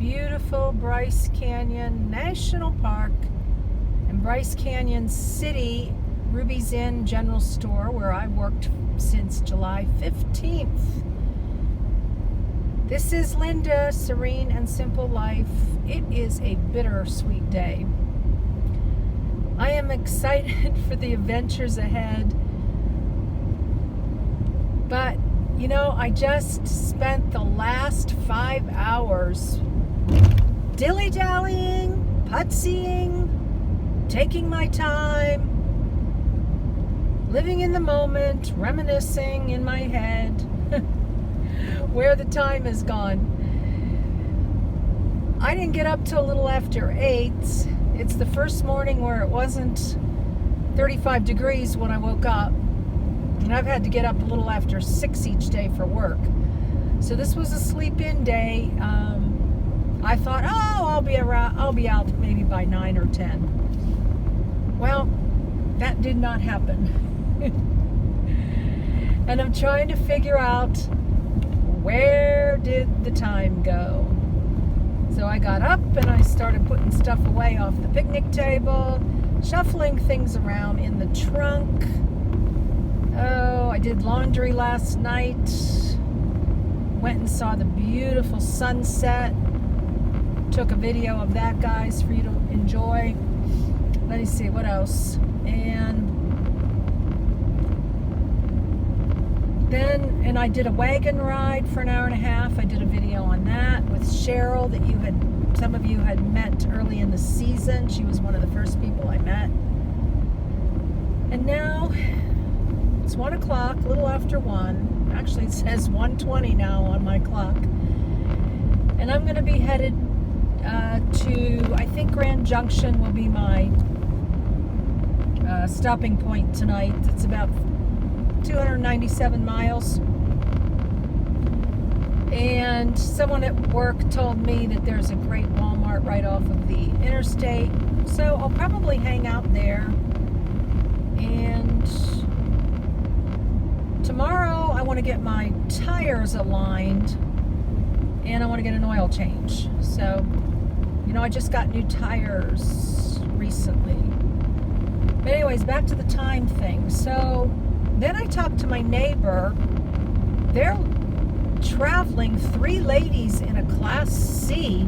beautiful Bryce Canyon National Park and Bryce Canyon City, Ruby's Inn General Store, where I worked since July 15th. This is Linda, Serene and Simple Life. It is a bittersweet day. I am excited for the adventures ahead. But, you know, I just spent the last 5 hours dilly-dallying, putsying, taking my time, living in the moment, reminiscing in my head where the time has gone. I didn't get up till a little after 8. It's the first morning where it wasn't 35 degrees when I woke up. And I've had to get up a little after 6 each day for work. So this was a sleep-in day. I thought, I'll be out maybe by 9 or 10. Well, that did not happen. And I'm trying to figure out, where did the time go? So I got up and I started putting stuff away off the picnic table, shuffling things around in the trunk. Oh, I did laundry last night. Went and saw the beautiful sunset. Took a video of that, guys, for you to enjoy. Let me see, what else? And I did a wagon ride for an hour and a half. I did a video on that with Cheryl that some of you had met early in the season. She was one of the first people I met. And now it's 1 o'clock, a little after 1. Actually, it says 1:20 now on my clock. And I'm going to be headed to, I think Grand Junction will be my stopping point tonight. It's about 297 miles. And someone at work told me that there's a great Walmart right off of the interstate. So I'll probably hang out there. And tomorrow I want to get my tires aligned and I want to get an oil change. So, you know, I just got new tires recently. But anyways, back to the time thing. So then I talked to my neighbor. They're traveling, 3 ladies in a Class C.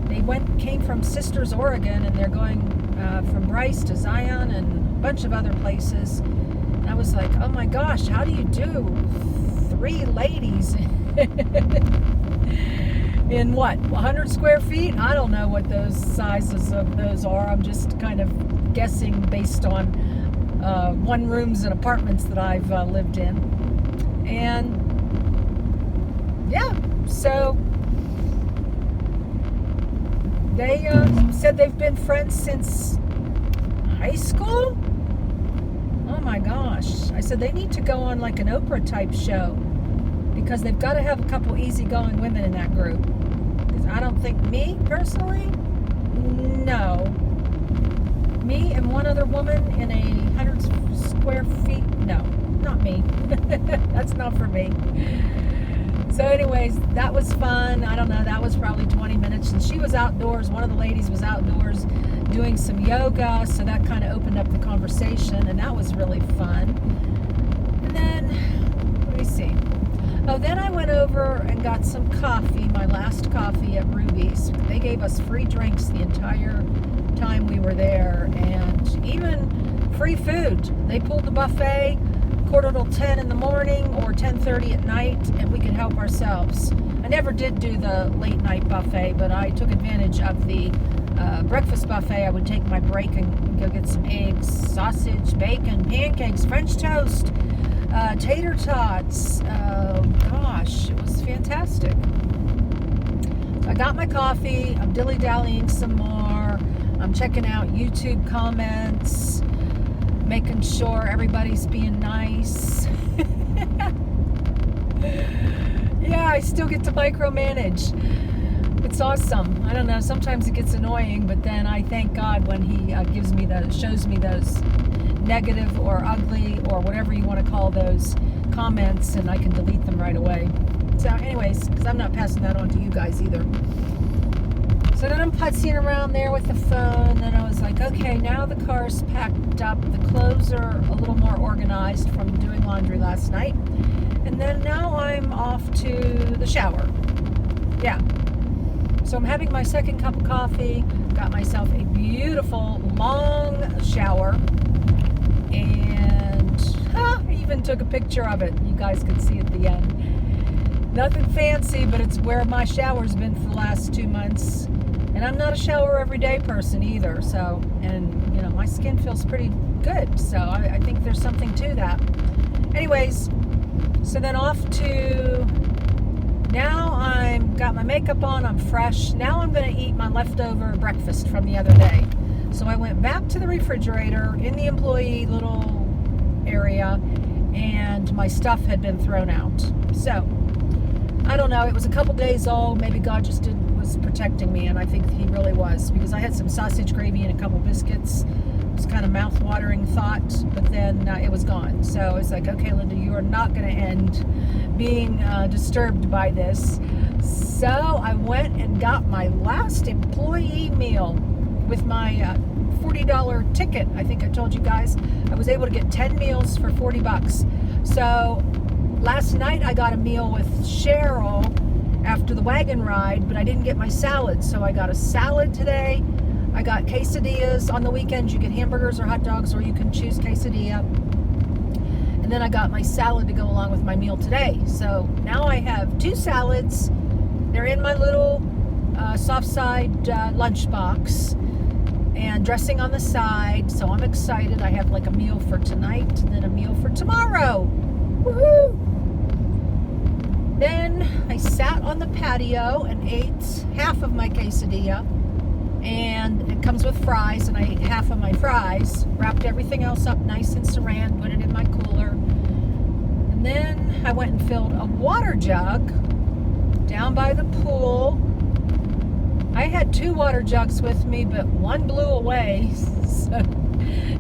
They came from Sisters, Oregon, and they're going from Bryce to Zion and a bunch of other places. And I was like, oh my gosh, how do you do 3 ladies in what, 100 square feet? I don't know what those sizes of those are. I'm just kind of guessing based on one rooms and apartments that I've lived in. And yeah, so they said they've been friends since high school. Oh my gosh. I said they need to go on like an Oprah type show because they've got to have a couple easygoing women in that group. Because I don't think me personally, no. Me and one other woman in a 100 square feet, no, not me. That's not for me. So anyways, that was fun. I don't know, that was probably 20 minutes. And she was outdoors. One of the ladies was outdoors doing some yoga. So that kind of opened up the conversation. And that was really fun. And then, let me see. Oh, then I went over and got some coffee, my last coffee at Ruby's. They gave us free drinks the entire time we were there. And even free food. They pulled the buffet. Quarter till 10 in the morning or 10:30 at night, and we could help ourselves. I never did do the late night buffet, but I took advantage of the breakfast buffet. I would take my break and go get some eggs, sausage, bacon, pancakes, French toast, tater tots. Gosh, it was fantastic. So I got my coffee. I'm dilly-dallying some more. I'm checking out YouTube comments, making sure everybody's being nice. Yeah, I still get to micromanage. It's awesome. I don't know, sometimes it gets annoying, but then I thank God when he shows me those negative or ugly or whatever you want to call those comments, and I can delete them right away. So anyways, because I'm not passing that on to you guys either. So then I'm putsying around there with the phone. Then I was like, okay, now the car's packed up. The clothes are a little more organized from doing laundry last night. And then now I'm off to the shower. Yeah. So I'm having my second cup of coffee. Got myself a beautiful long shower. And I even took a picture of it. You guys can see at the end. Nothing fancy, but it's where my shower's been for the last 2 months. And I'm not a shower every day person either. So, and you know, my skin feels pretty good. So I think there's something to that. Anyways, so then off to, now I'm got my makeup on, I'm fresh. Now I'm going to eat my leftover breakfast from the other day. So I went back to the refrigerator in the employee little area, and my stuff had been thrown out. So I don't know, it was a couple days old. Maybe God just was protecting me, and I think he really was, because I had some sausage gravy and a couple biscuits. It was kind of mouth-watering thought, but then it was gone. So it's like, okay, Linda, you are not going to end being disturbed by this. So I went and got my last employee meal with my $40 ticket. I think I told you guys I was able to get 10 meals for $40. So last night I got a meal with Cheryl after the wagon ride, but I didn't get my salad. So I got a salad today. I got quesadillas. On the weekends you get hamburgers or hot dogs, or you can choose quesadilla. And then I got my salad to go along with my meal today. So now I have 2 salads. They're in my little soft side lunchbox, and dressing on the side. So I'm excited. I have like a meal for tonight and then a meal for tomorrow. Woohoo! Then I sat on the patio and ate half of my quesadilla, and it comes with fries, and I ate half of my fries, wrapped everything else up nice in saran, put it in my cooler, and then I went and filled a water jug down by the pool. I had 2 water jugs with me, but one blew away, so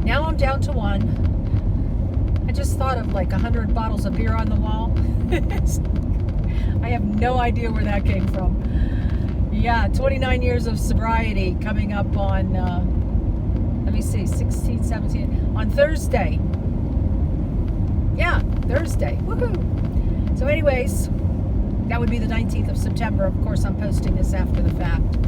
now I'm down to 1. I just thought of like 100 bottles of beer on the wall. I have no idea where that came from. Yeah, 29 years of sobriety coming up on, let me see, 16, 17, on Thursday. Yeah, Thursday. Woohoo! So anyways, that would be the 19th of September. Of course, I'm posting this after the fact.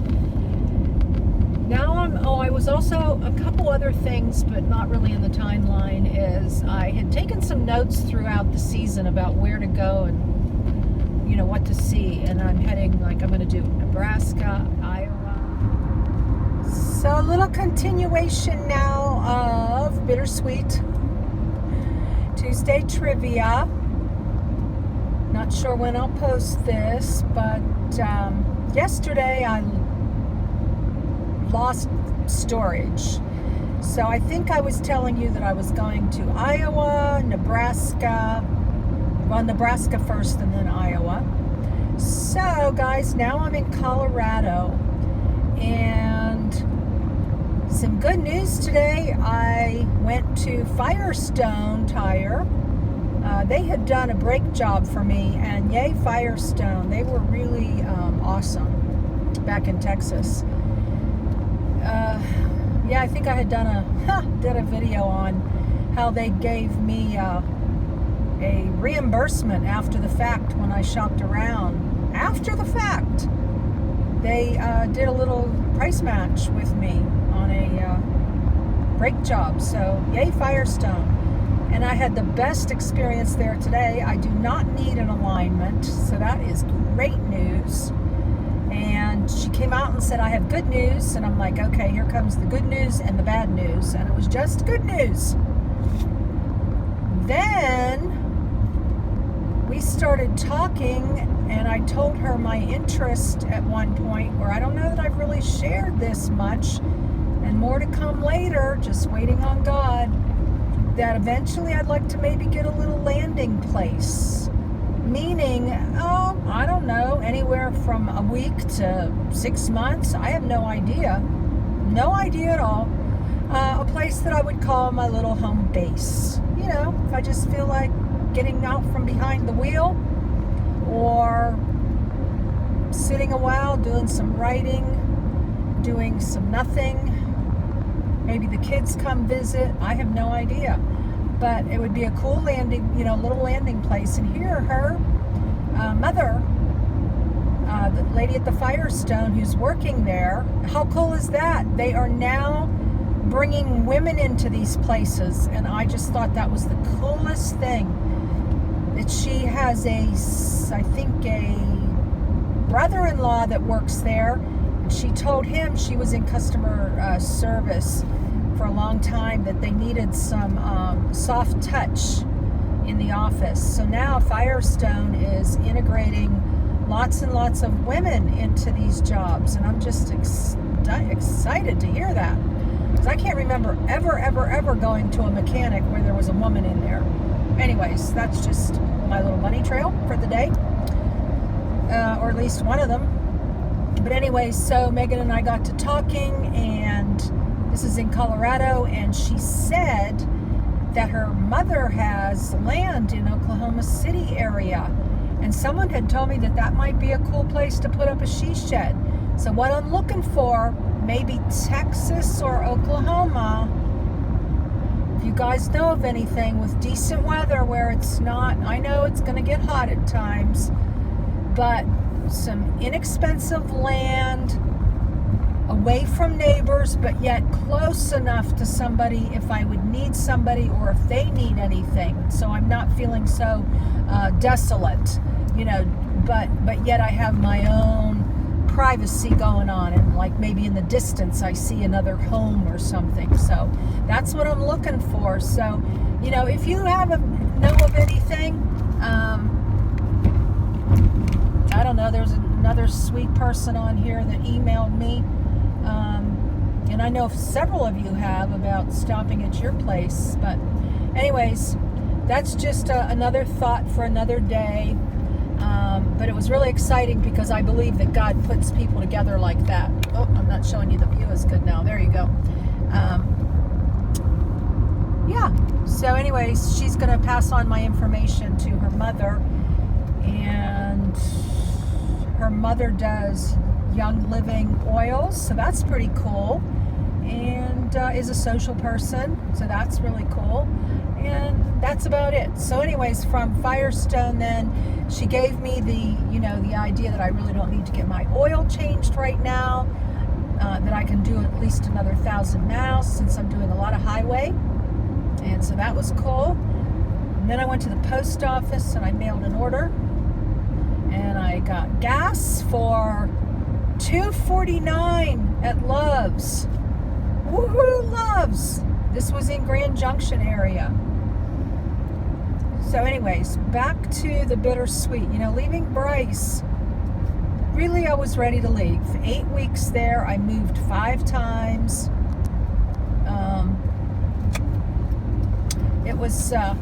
Now I was also, a couple other things, but not really in the timeline, is I had taken some notes throughout the season about where to go and, you know, what to see. And I'm heading, like, I'm going to do Nebraska, Iowa. So a little continuation now of Bittersweet Tuesday trivia. Not sure when I'll post this, but yesterday I lost storage. So I think I was telling you that I was going to Iowa, Nebraska, well, Nebraska first and then Iowa. So guys, now I'm in Colorado, and some good news today. I went to Firestone Tire. They had done a brake job for me, and yay Firestone, they were really awesome back in Texas. Yeah, I think I had did a video on how they gave me a reimbursement after the fact when I shopped around. After the fact, they did a little price match with me on a brake job. So yay Firestone. And I had the best experience there today. I do not need an alignment, so that is great news. And she came out and said, I have good news. And I'm like, okay, here comes the good news and the bad news. And it was just good news. Then we started talking, and I told her my interest at one point, where I don't know that I've really shared this much, and more to come later, just waiting on God, that eventually I'd like to maybe get a little landing place. Meaning, I don't know, anywhere from a week to 6 months. I have no idea. No idea at all. A place that I would call my little home base. You know, if I just feel like getting out from behind the wheel, or sitting a while doing some writing, doing some nothing. Maybe the kids come visit. I have no idea. But it would be a cool landing, little landing place. And here, her mother, the lady at the Firestone who's working there, how cool is that? They are now bringing women into these places. And I just thought that was the coolest thing. That she has I think a brother-in-law that works there. And she told him, she was in customer service for a long time, that they needed some soft touch in the office. So now Firestone is integrating lots and lots of women into these jobs, and I'm just excited to hear that, because I can't remember ever going to a mechanic where there was a woman in there. Anyways, that's just my little money trail for the day, or at least one of them. But anyways, so Megan and I got to talking, and this is in Colorado, and she said that her mother has land in Oklahoma City area, and someone had told me that that might be a cool place to put up a she shed. So what I'm looking for, maybe Texas or Oklahoma, if you guys know of anything with decent weather where it's not, I know it's going to get hot at times, but some inexpensive land away from neighbors, but yet close enough to somebody if I would need somebody, or if they need anything, so I'm not feeling so desolate, but yet I have my own privacy going on, and like maybe in the distance I see another home or something. So that's what I'm looking for. So if you know of anything, I don't know, there's another sweet person on here that emailed me, and I know several of you have, about stopping at your place. But anyways, that's just another thought for another day. But it was really exciting, because I believe that God puts people together like that. Oh, I'm not showing you the view as good now. There you go. Yeah. So anyways, she's going to pass on my information to her mother, and her mother does Young Living oils, so that's pretty cool, and is a social person, so that's really cool. And that's about it. So anyways, from Firestone, then she gave me the idea that I really don't need to get my oil changed right now, that I can do at least another 1,000 miles since I'm doing a lot of highway, and so that was cool. And then I went to the post office and I mailed an order, and I got gas for $2.49 at Love's. Woohoo, Love's! This was in Grand Junction area. So anyways, back to the bittersweet. Leaving Bryce, really I was ready to leave. 8 weeks there, I moved 5 times. It was a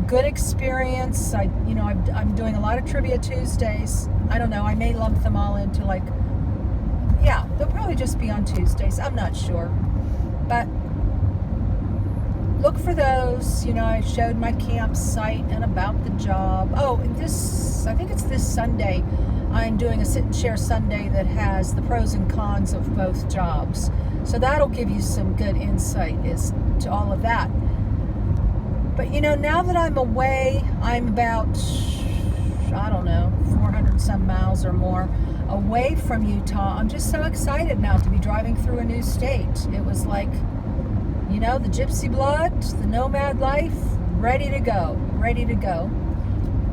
good experience. I'm doing a lot of Trivia Tuesdays. I don't know, I may lump them all into they'll probably just be on Tuesdays. I'm not sure. But look for those. I showed my campsite and about the job. Oh, and I think it's this Sunday, I'm doing a sit and share Sunday that has the pros and cons of both jobs. So that'll give you some good insight as to all of that. But now that I'm away, I'm about, 400 some miles or more away from Utah. I'm just so excited now to be driving through a new state. It was like, the Gypsy blood, the nomad life, ready to go.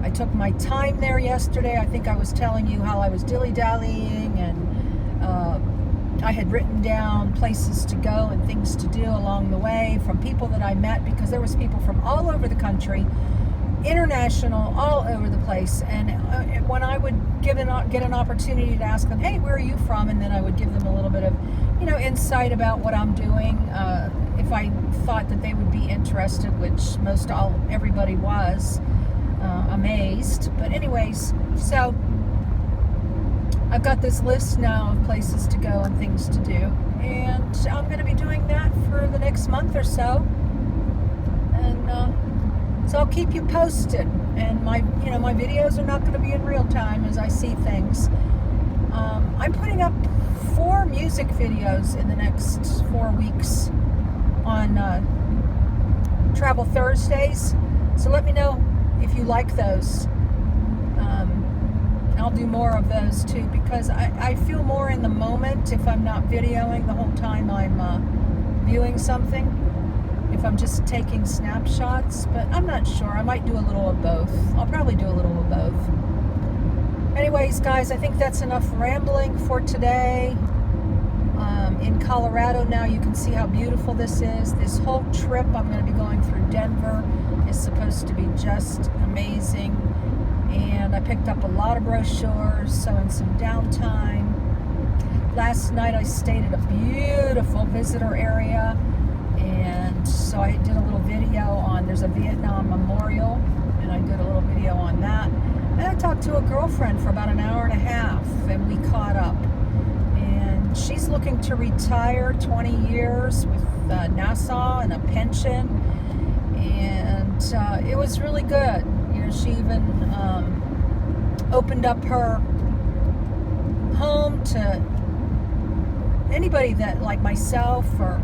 I took my time there yesterday. I think I was telling you how I was dilly-dallying, and I had written down places to go and things to do along the way from people that I met, because there was people from all over the country, international, all over the place. And when I would get an opportunity to ask them, hey, where are you from? And then I would give them a little bit of, insight about what I'm doing. If I thought that they would be interested, which everybody was amazed. But anyways, so I've got this list now of places to go and things to do, and I'm going to be doing that for the next month or so. And so I'll keep you posted. And my videos are not going to be in real time as I see things. I'm putting up 4 music videos in the next 4 weeks on Travel Thursdays. So let me know if you like those. I'll do more of those too, because I feel more in the moment if I'm not videoing the whole time I'm viewing something. If I'm just taking snapshots, but I'm not sure. I might do a little of both. I'll probably do a little of both. Anyways, guys, I think that's enough rambling for today. In Colorado now, you can see how beautiful this is. This whole trip I'm going to be going through Denver is supposed to be just amazing. And I picked up a lot of brochures, so in some downtime. Last night I stayed at a beautiful visitor area, and so I did a little video on, there's a Vietnam memorial, and I did a little video on that. And I talked to a girlfriend for about an hour and a half, and we caught up. And she's looking to retire 20 years with Nassau and a pension, and it was really good. You know, she even opened up her home to anybody that, like myself, or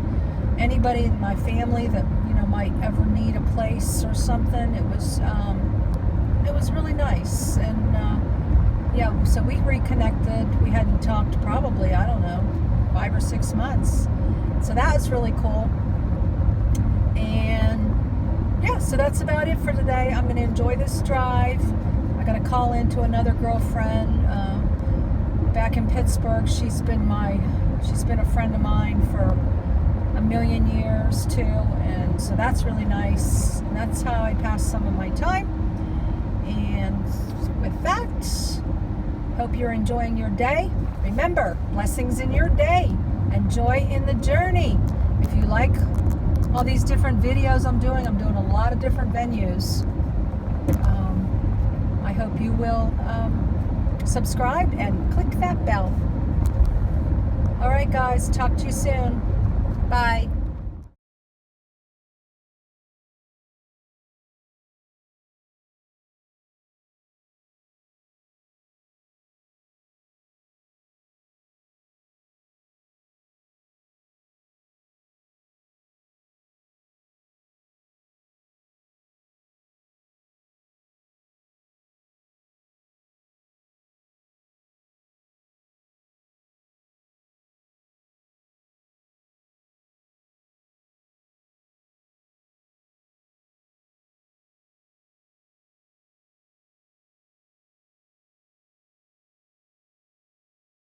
anybody in my family that, you know, might ever need a place or something. It was really nice. And yeah, so we reconnected. We hadn't talked probably, I don't know, 5 or 6 months. So that was really cool. And yeah, so that's about it for today. I'm going to enjoy this drive. I got to call in to another girlfriend back in Pittsburgh. She's been a friend of mine for a million years too, and so that's really nice. And that's how I pass some of my time. And with that, hope you're enjoying your day. Remember, blessings in your day and joy in the journey. If you like all these different videos I'm doing a lot of different venues. I hope you will subscribe and click that bell. All right, guys, talk to you soon. Bye.